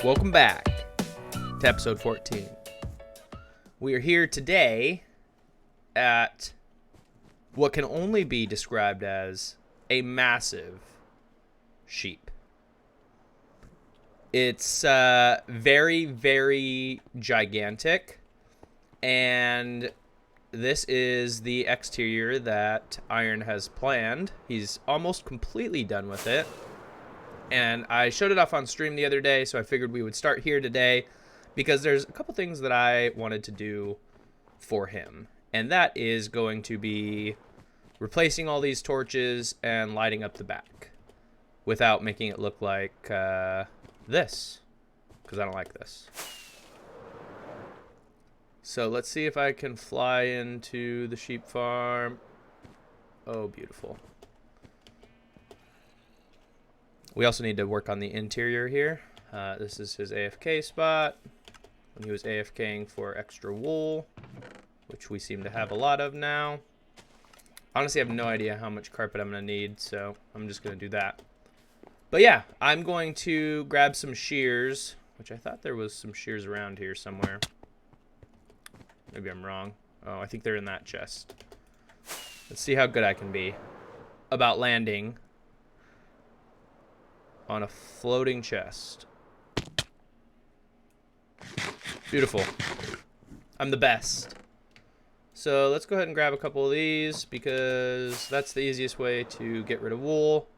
Welcome back to episode 14. We are here today at what can only be described as a massive sheep. It's very, very gigantic, and this is the exterior that Iron has planned. He's almost completely done with it. And I showed it off on stream the other day, so I figured we would start here today because there's a couple things that I wanted to do for him. And that is going to be replacing all these torches and lighting up the back without making it look like this, because I don't like this. So let's see if I can fly into the sheep farm. Oh, beautiful. We also need to work on the interior here. This is his AFK spot when he was AFKing for extra wool, which we seem to have a lot of now. Honestly, I have no idea how much carpet I'm going to need, so I'm just going to do that. But yeah, I'm going to grab some shears, which I thought there was some shears around here somewhere. Maybe I'm wrong. Oh, I think they're in that chest. Let's see how good I can be about landing on a floating chest. Beautiful. I'm the best. So let's go ahead and grab a couple of these because that's the easiest way to get rid of wool.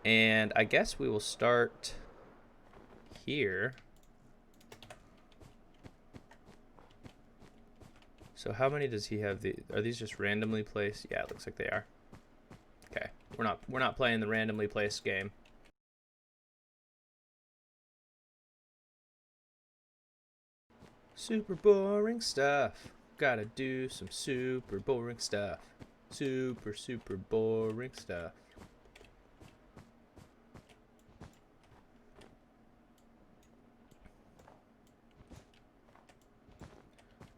And I guess we will start here. So how many does he have? Are these just randomly placed? Yeah, it looks like they are. Okay, we're not playing the randomly placed game. Super boring stuff. Gotta do some super boring stuff. Super boring stuff.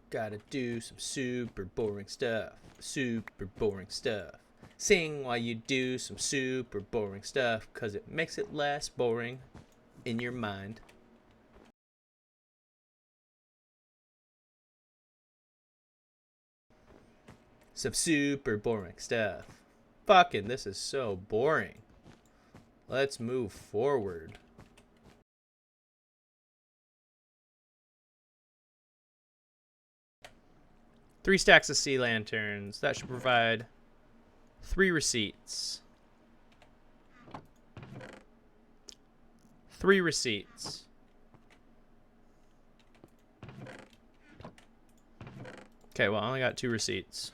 Gotta do some super boring stuff. Super boring stuff. Sing while you do some super boring stuff, 'cause it makes it less boring in your mind. Some super boring stuff. Fucking, this is so boring. Let's move forward. Three stacks of sea lanterns. That should provide 3 receipts. 3 receipts. Okay, well, I only got 2 receipts.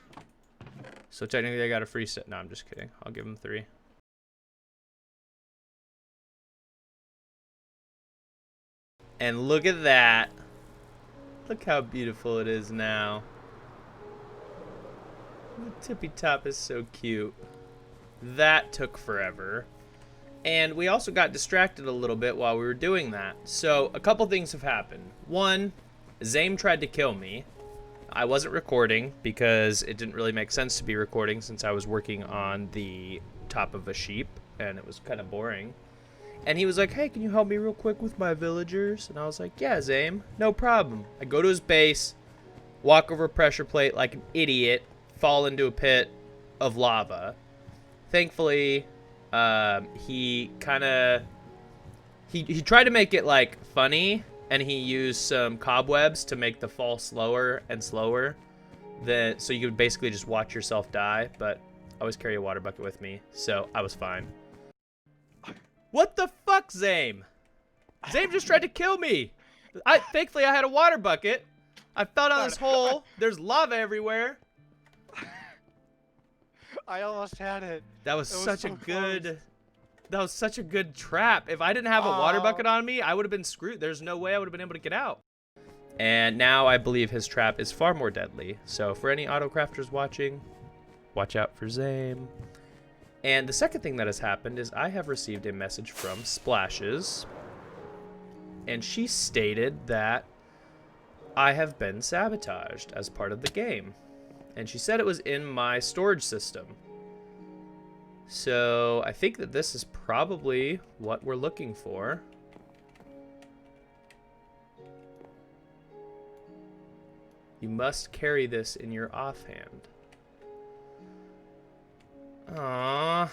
So technically I got a free set. No, I'm just kidding. I'll give him 3. And look at that. Look how beautiful it is now. The tippy top is so cute. That took forever. And we also got distracted a little bit while we were doing that. So a couple things have happened. One, Zame tried to kill me. I wasn't recording because it didn't really make sense to be recording since I was working on the top of a sheep and it was kind of boring. And he was like, hey, can you help me real quick with my villagers? And I was like, yeah, Zame, no problem. I go to his base, walk over a pressure plate like an idiot, fall into a pit of lava. Thankfully, he tried to make it like funny, and he used some cobwebs to make the fall slower and slower, so you could basically just watch yourself die. But I always carry a water bucket with me, so I was fine. What the fuck, Zame? Zame just tried to kill me. Thankfully I had a water bucket. I fell down this hole. There's lava everywhere. I almost had it. That was such a good trap. If I didn't have a water bucket on me, I would have been screwed. There's no way I would have been able to get out. And now I believe his trap is far more deadly. So for any AutoCrafters watching, watch out for Zame. And the second thing that has happened is I have received a message from Splashes. And she stated that I have been sabotaged as part of the game. And she said it was in my storage system. So I think that this is probably what we're looking for. You must carry this in your offhand. Aww.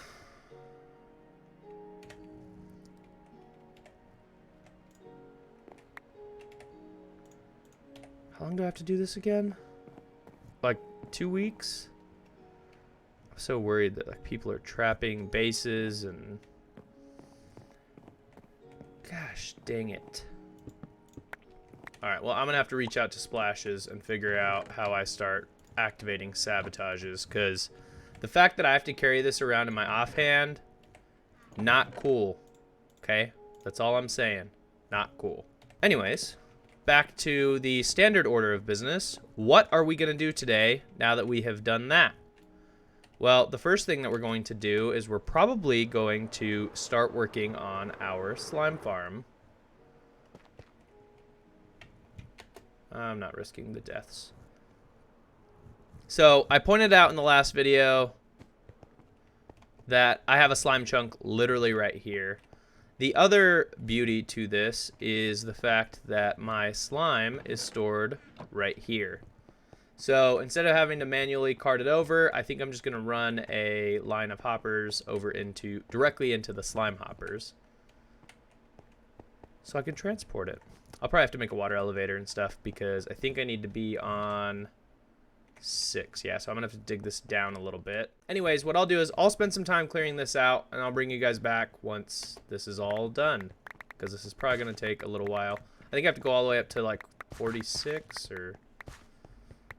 How long do I have to do this again? Like 2 weeks? I'm so worried that like people are trapping bases and... Gosh dang it. Alright, well I'm gonna have to reach out to Splashes and figure out how I start activating sabotages, because the fact that I have to carry this around in my offhand, not cool. Okay? That's all I'm saying. Not cool. Anyways, back to the standard order of business. What are we going to do today now that we have done that? Well, the first thing that we're going to do is we're probably going to start working on our slime farm. I'm not risking the deaths. So I pointed out in the last video that I have a slime chunk literally right here. The other beauty to this is the fact that my slime is stored right here. So instead of having to manually cart it over, I think I'm just going to run a line of hoppers over directly into the slime hoppers, so I can transport it. I'll probably have to make a water elevator and stuff because I think I need to be on 6. Yeah, so I'm gonna have to dig this down a little bit. Anyways, what I'll do is I'll spend some time clearing this out and I'll bring you guys back once this is all done, because this is probably gonna take a little while. I think I have to go all the way up to like 46 or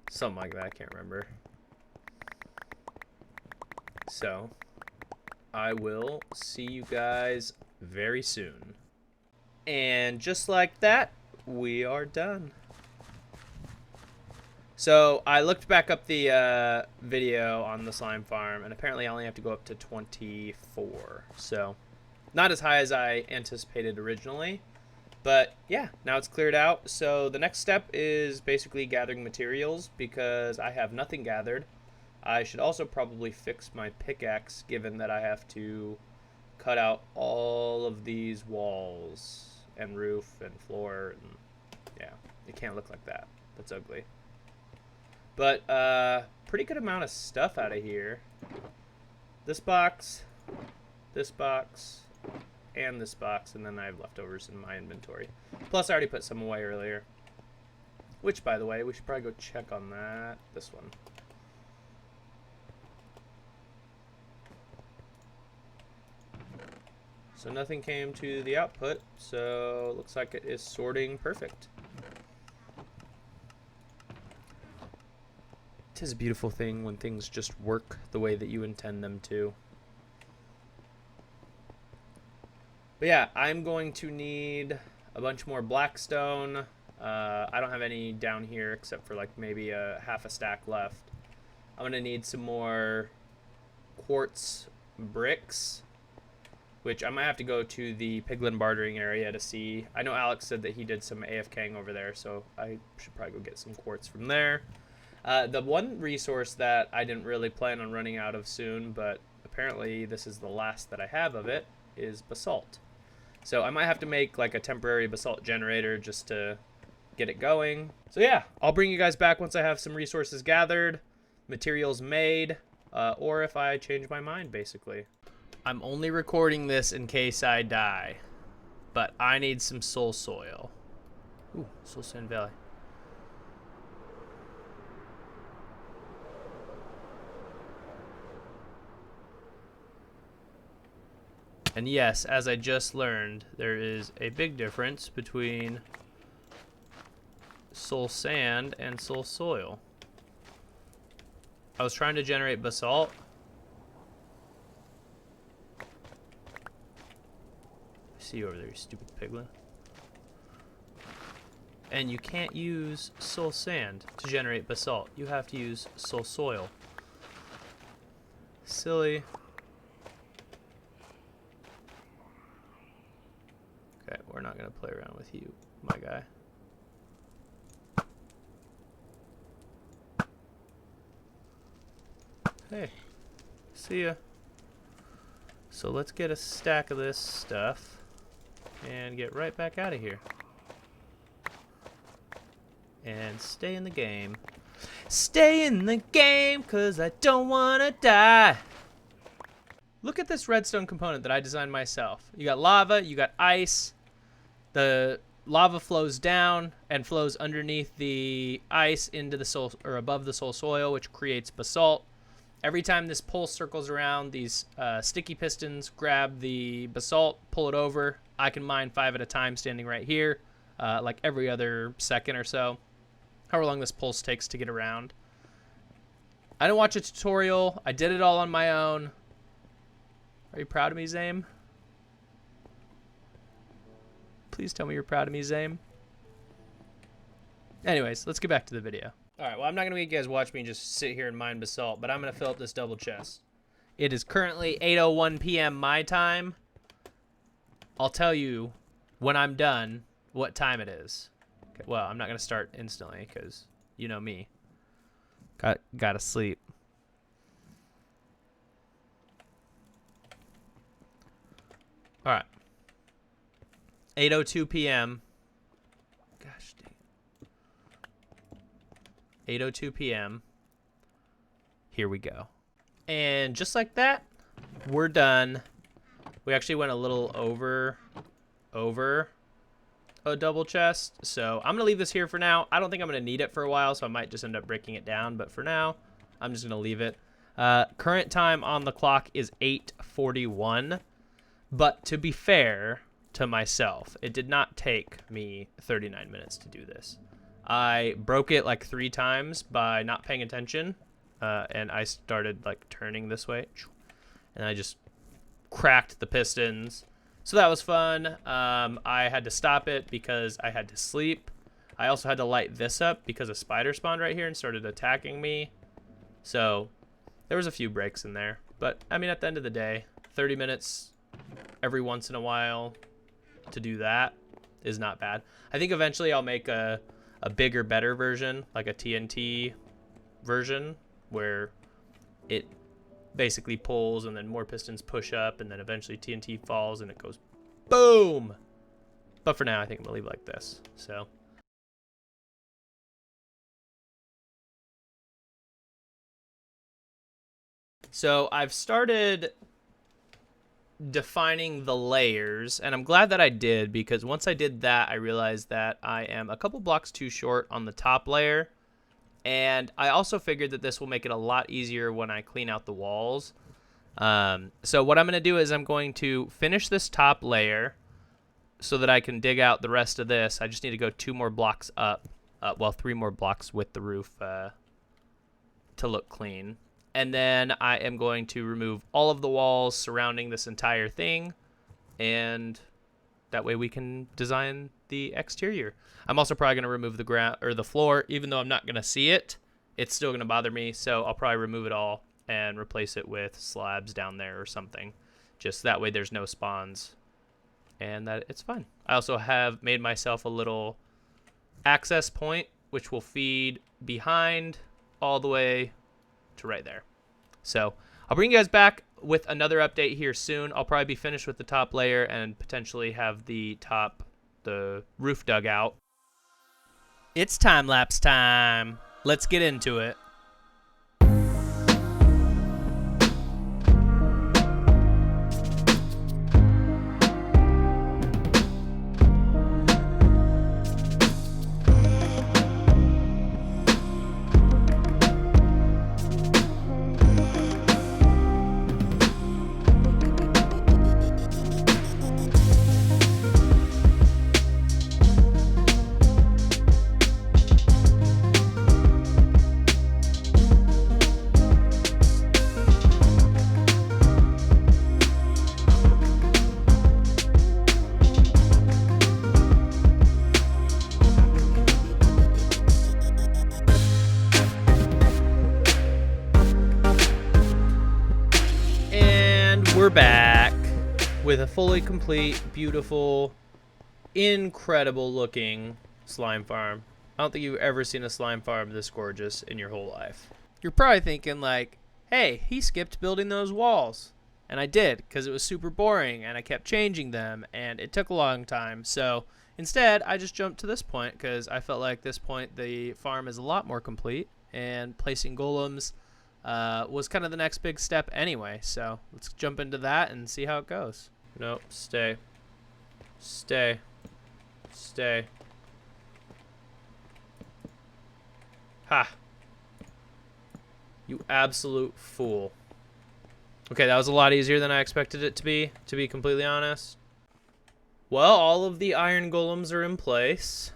something like that. I can't remember. So I will see you guys very soon. And just like that, we are done. So I looked back up the video on the slime farm, and apparently I only have to go up to 24. So not as high as I anticipated originally. But yeah, now it's cleared out. So the next step is basically gathering materials, because I have nothing gathered. I should also probably fix my pickaxe, given that I have to cut out all of these walls and roof and floor. And yeah, it can't look like that. That's ugly. But pretty good amount of stuff out of here. This box, and this box, and then I have leftovers in my inventory. Plus I already put some away earlier. Which, by the way, we should probably go check on that. This one. So nothing came to the output, so it looks like it is sorting perfect. It is a beautiful thing when things just work the way that you intend them to. But yeah, I'm going to need a bunch more blackstone. I don't have any down here except for like maybe half a stack left. I'm going to need some more quartz bricks, which I might have to go to the piglin bartering area to see. I know Alex said that he did some AFKing over there, so I should probably go get some quartz from there. The one resource that I didn't really plan on running out of soon, but apparently this is the last that I have of it, is basalt. So I might have to make like a temporary basalt generator just to get it going. So yeah, I'll bring you guys back once I have some resources gathered, materials made, or if I change my mind, basically. I'm only recording this in case I die, but I need some soul soil. Ooh, Soul Sand Valley. And yes, as I just learned, there is a big difference between soul sand and soul soil. I was trying to generate basalt. See you over there, you stupid piglin. And you can't use soul sand to generate basalt. You have to use soul soil. Silly. Okay, we're not gonna play around with you, my guy. Hey, see ya. So let's get a stack of this stuff and get right back out of here. and stay in the game. Stay in the game, cause I don't wanna die. Look at this redstone component that I designed myself. You got lava, you got ice. The lava flows down and flows underneath the ice into the soul, or above the soil, which creates basalt. Every time this pulse circles around, these sticky pistons grab the basalt, pull it over. I can mine 5 at a time standing right here, like every other second or so. However long this pulse takes to get around. I didn't watch a tutorial. I did it all on my own. Are you proud of me, Zame? Please tell me you're proud of me, Zame. Anyways, let's get back to the video. All right, well, I'm not going to make you guys watch me just sit here and mine basalt, but I'm going to fill up this double chest. It is currently 8:01 p.m. my time. I'll tell you when I'm done what time it is. Okay, well, I'm not going to start instantly because you know me. Got to sleep. All right. 8:02 p.m. Gosh dang. 8:02 p.m. Here we go. And just like that, we're done. We actually went a little over a double chest. So I'm going to leave this here for now. I don't think I'm going to need it for a while, so I might just end up breaking it down. But for now, I'm just going to leave it. Current time on the clock is 8:41. But to be fair to myself, it did not take me 39 minutes to do this. I broke it like 3 times by not paying attention, and I started like turning this way, and I just cracked the pistons. So that was fun. I had to stop it because I had to sleep. I also had to light this up because a spider spawned right here and started attacking me. So there was a few breaks in there, but I mean, at the end of the day, 30 minutes every once in a while to do that is not bad. I think eventually I'll make a bigger, better version, like a TNT version, where it basically pulls and then more pistons push up and then eventually TNT falls and it goes boom. But for now, I think I'm gonna leave it like this. So I've started defining the layers, and I'm glad that I did, because once I did that, I realized that I am a couple blocks too short on the top layer, and I also figured that this will make it a lot easier when I clean out the walls. So what I'm going to do is I'm going to finish this top layer so that I can dig out the rest of this. I just need to go 2 more blocks up, well, 3 more blocks with the roof to look clean. And then I am going to remove all of the walls surrounding this entire thing, and that way we can design the exterior. I'm also probably going to remove the ground or the floor, even though I'm not going to see it. It's still going to bother me, so I'll probably remove it all and replace it with slabs down there or something. Just that way there's no spawns and that it's fine. I also have made myself a little access point, which will feed behind all the way to right there. So I'll bring you guys back with another update here soon. I'll probably be finished with the top layer and potentially have the roof dug out. It's time-lapse time. Let's get into it. We're back with a fully complete, beautiful, incredible looking slime farm. I don't think you've ever seen a slime farm this gorgeous in your whole life. You're probably thinking like, hey, he skipped building those walls. And I did, because it was super boring and I kept changing them and it took a long time. So Instead, I just jumped to this point because I felt like this point the farm is a lot more complete, and placing golems was kind of the next big step anyway. So let's jump into that and see how it goes. Nope, stay. Stay. Stay. Ha. You absolute fool. Okay, that was a lot easier than I expected it to be completely honest. Well, all of the iron golems are in place.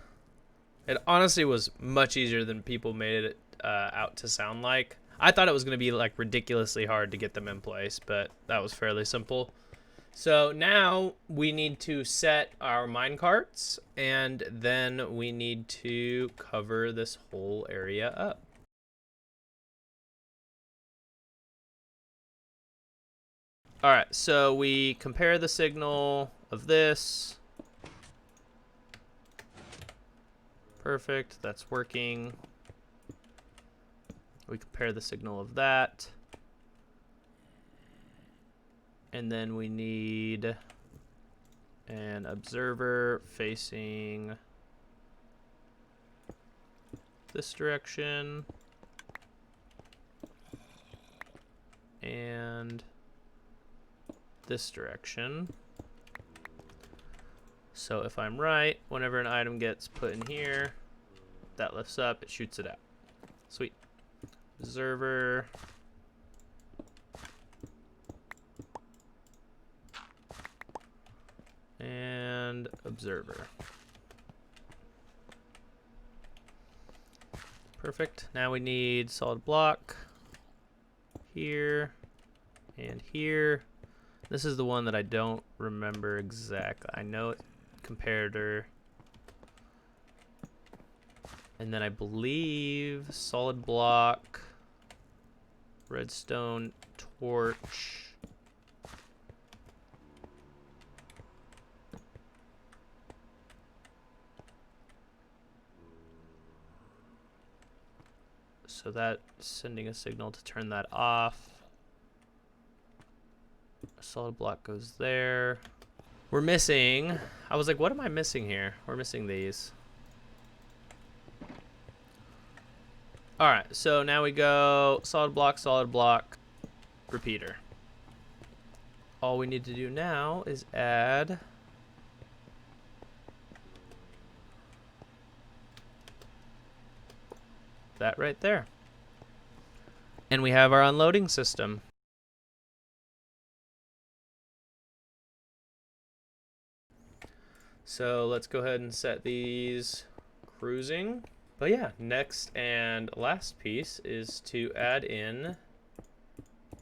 It honestly was much easier than people made it out to sound like. I thought it was going to be like ridiculously hard to get them in place, but that was fairly simple. So now we need to set our mine carts, and then we need to cover this whole area up. All right, so we compare the signal of this. Perfect, that's working. We compare the signal of that. And then we need an observer facing this direction. And this direction. So if I'm right, whenever an item gets put in here, that lifts up, it shoots it out. Sweet. Observer. And observer. Perfect. Now we need solid block here and here. This is the one that I don't remember exactly. I know it comparator. And then I believe solid block, redstone, torch. So that's sending a signal to turn that off. A solid block goes there. We're missing, I was like, what am I missing here? We're missing these. All right, so now we go solid block, repeater. All we need to do now is add that right there. And we have our unloading system. So let's go ahead and set these cruising. But yeah, next and last piece is to add in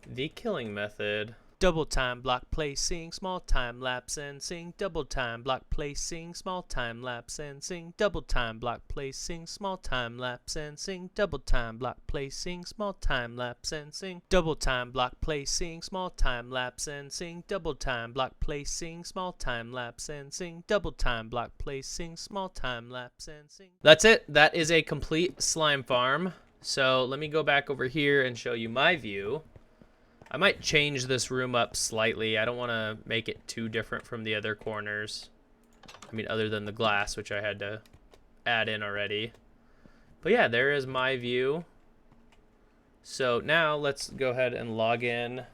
the killing method. Double time block placing, small time lapse and sing. Double time block placing, small time lapse and sing. Double time block placing, small time lapse and sing. Double time block placing, small time lapse and sing. Double time block placing, small time lapse and sing. Double time block placing, small time lapse and sing. Double time block placing, small time lapse and sing. That's it. That is a complete slime farm. So let me go back over here and show you my view. I might change this room up slightly. I don't want to make it too different from the other corners. I mean, other than the glass, which I had to add in already. But yeah, there is my view. So now let's go ahead and log in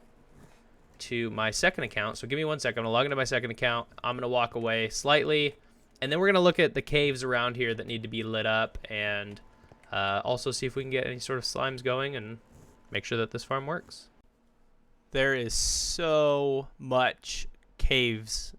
to my second account. So give me 1 second. I'm going to log into my second account. I'm going to walk away slightly. And then we're going to look at the caves around here that need to be lit up. And also see if we can get any sort of slimes going and make sure that this farm works. There is so much caves.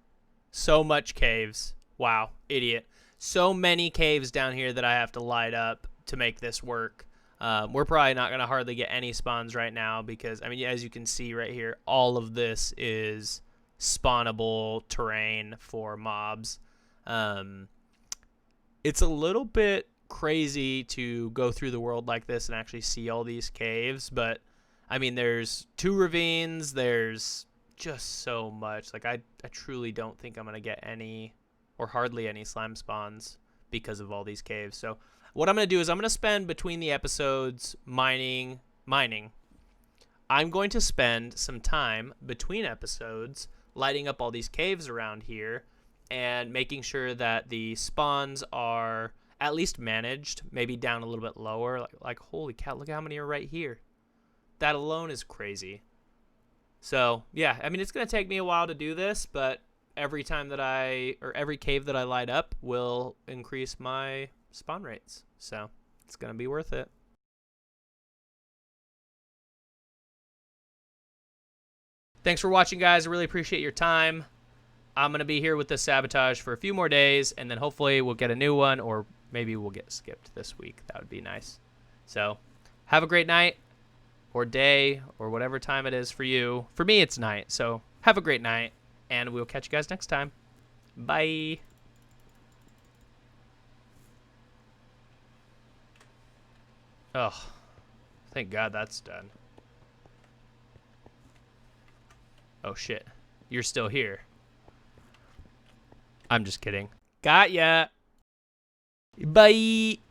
So much caves. Wow, idiot. So many caves down here that I have to light up to make this work. We're probably not going to hardly get any spawns right now because, I mean, as you can see right here, all of this is spawnable terrain for mobs. It's a little bit crazy to go through the world like this and actually see all these caves, but I mean, there's 2 ravines, there's just so much. Like, I truly don't think I'm going to get any or hardly any slime spawns because of all these caves. So what I'm going to do is I'm going to spend between the episodes mining. I'm going to spend some time between episodes lighting up all these caves around here and making sure that the spawns are at least managed, maybe down a little bit lower. Like holy cow, look how many are right here. That alone is crazy. So yeah, I mean, it's gonna take me a while to do this, but every time that every cave that I light up will increase my spawn rates. So it's gonna be worth it. Thanks for watching, guys. I really appreciate your time. I'm going to be here with this sabotage for a few more days, and then hopefully we'll get a new one, or maybe we'll get skipped this week. That would be nice. So have a great night or day or whatever time it is for you. For me, it's night. So have a great night, and we'll catch you guys next time. Bye. Oh, thank God that's done. Oh, shit. You're still here. I'm just kidding. Got ya. Bye.